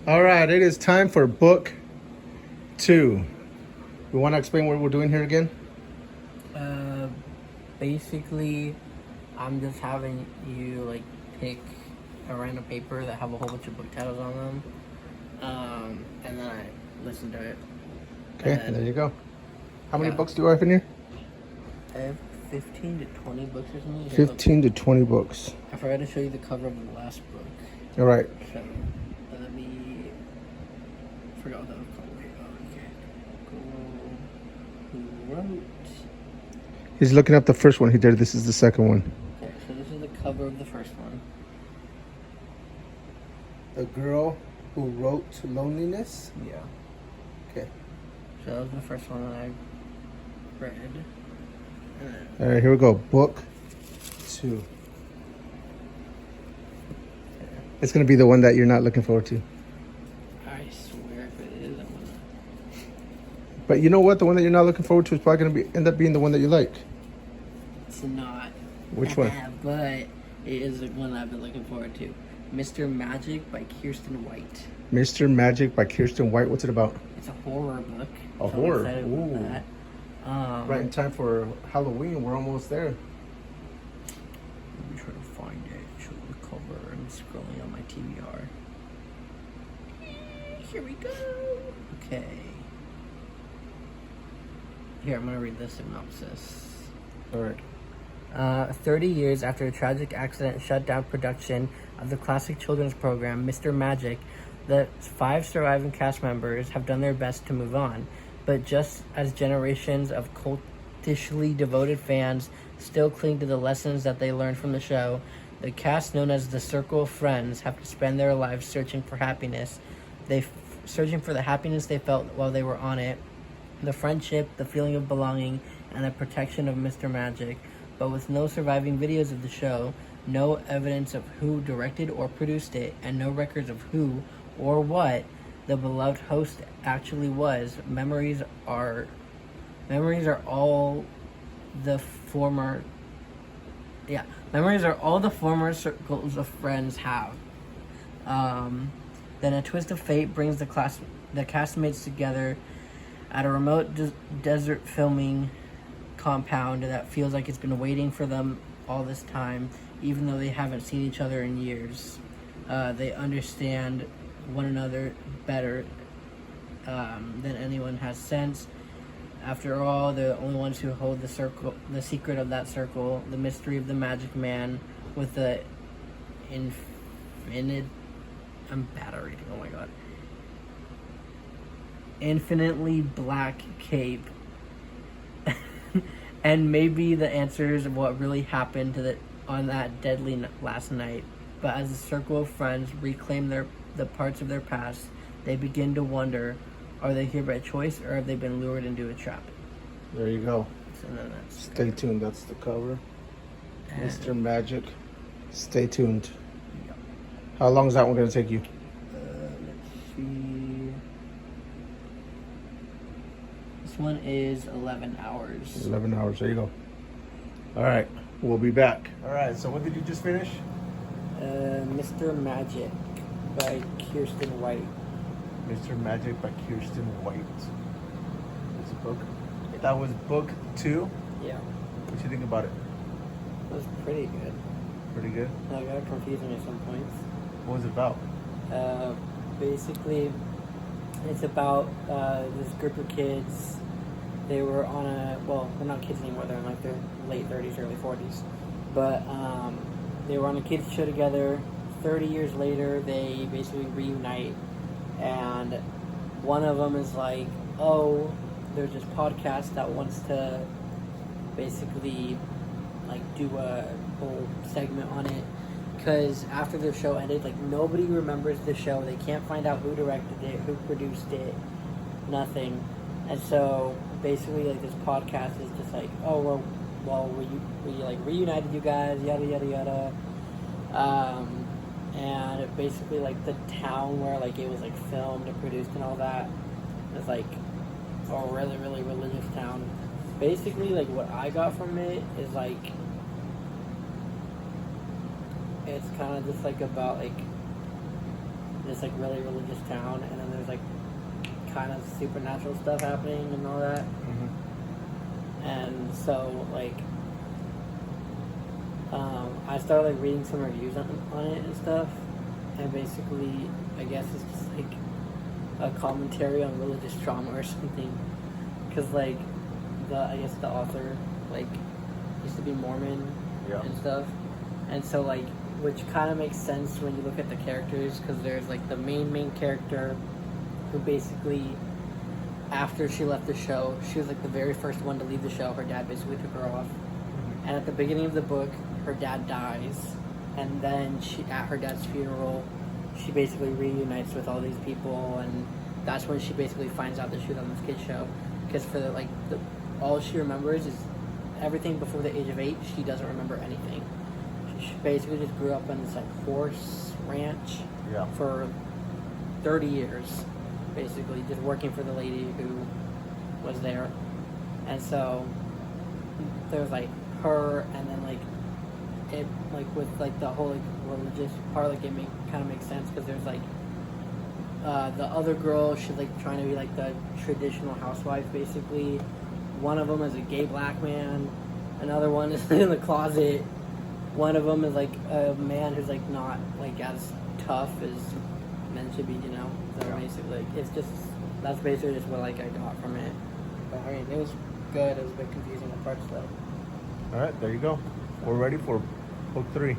All right, it is time for book 2. You want to explain what we're doing here again? Uh, Basically, I'm just having you like pick a random paper that have a whole bunch of book titles on them, and then I listen to it. Okay, And there you go. How many yeah, books do I have in here? I have 15 to 20 books or something. Here, look, 15 to 20 books. I forgot to show you the cover of the last book. All right. So let me. Forgot what that was called. Okay. Who wrote? He's looking up the first one he did. This is the second one. Okay, so this is the cover of the first one. The girl who wrote Loneliness. Yeah. Okay. So that was the first one that I read. All right, here we go. Book 2. It's going to be the one that you're not looking forward to. I swear if it is, I'm gonna. But you know what? The one that you're not looking forward to is probably going to end up being the one that you like. It's not. Which one? But it is the one I've been looking forward to. Mr. Magic by Kiersten White. Mr. Magic by Kiersten White. What's it about? It's a horror book. A horror? I'm excited Ooh. about that. Right in time for Halloween. We're almost there. Let me try to find it. Show the cover. I'm scrolling on my TBR. Here we go. Okay. Here, I'm gonna read the synopsis. All right. 30 years after a tragic accident shut down production of the classic children's program, Mr. Magic, the 5 surviving cast members have done their best to move on. But just as generations of cultishly devoted fans still cling to the lessons that they learned from the show, the cast known as the Circle of Friends have to spend their lives searching for happiness. Searching for the happiness they felt while they were on it, the friendship, the feeling of belonging, and the protection of Mr. Magic. But with no surviving videos of the show, no evidence of who directed or produced it, and no records of who or what the beloved host actually was, memories are all the former circles of friends have. Then a twist of fate brings the castmates together at a remote desert filming compound that feels like it's been waiting for them all this time, even though they haven't seen each other in years. They understand one another better than anyone has since. After all, they're the only ones who hold the secret of that circle, the mystery of the magic man with the infinite. I'm bad at reading. Oh my god. Infinitely black cape. And maybe the answers of what really happened on that deadly last night. But as the circle of friends reclaim the parts of their past, they begin to wonder, are they here by choice or have they been lured into a trap? There you go. So then that's Stay tuned. That's the cover. Mr. Magic. Stay tuned. Yeah. How long is that one going to take you? Let's see. This one is 11 hours. 11 hours. There you go. All right. We'll be back. All right. So what did you just finish? Mr. Magic by Kiersten White. Mr. Magic by Kiersten White. It's a book. That was book 2. Yeah, What do you think about it? it was pretty good. Pretty good. I got confusing at some points. What was it about? Basically, it's about this group of kids. They were on they're not kids anymore. They're in like their late 30s, early 40s. But they were on a kids show together. 30 years later, they basically reunite. And one of them is like, oh, there's this podcast that wants to basically like do a whole segment on it. Because after the show ended, like nobody remembers the show. They can't find out who directed it, who produced it, nothing. And so basically, like this podcast is just like, oh well, we like reunited you guys, yada yada yada. And it basically like the town where like it was like filmed and produced and all that is like a really really religious town. Basically, like what I got from it is like it's kind of just like about like this like really religious town, and then there's like kind of supernatural stuff happening and all that. And so like I started like reading some reviews on it and stuff, and basically I guess it's just like a commentary on religious trauma or something, because like I guess the author like used to be Mormon and stuff, and so like, which kind of makes sense when you look at the characters, because there's like the main character who basically, after she left the show, she was like the very first one to leave the show. Her dad basically took her off, and at the beginning of the book her dad dies, and then she, at her dad's funeral, she basically reunites with all these people, and that's when she basically finds out that she was on this kid's show, because for all she remembers is everything before the age of 8. She doesn't remember anything. She basically just grew up in this like horse ranch for 30 years, basically just working for the lady who was there. And so there was like her, and then like it, like with like the whole like religious part, like it kind of makes sense, because there's like the other girl, she's like trying to be like the traditional housewife basically. One of them is a gay black man, another one is in the closet, one of them is like a man who's like not like as tough as men should be, you know. So basically like, it's just, that's basically just what like I got from it. But I mean, it was good. It was a bit confusing at parts though. All right, there you go. We're ready for book 3.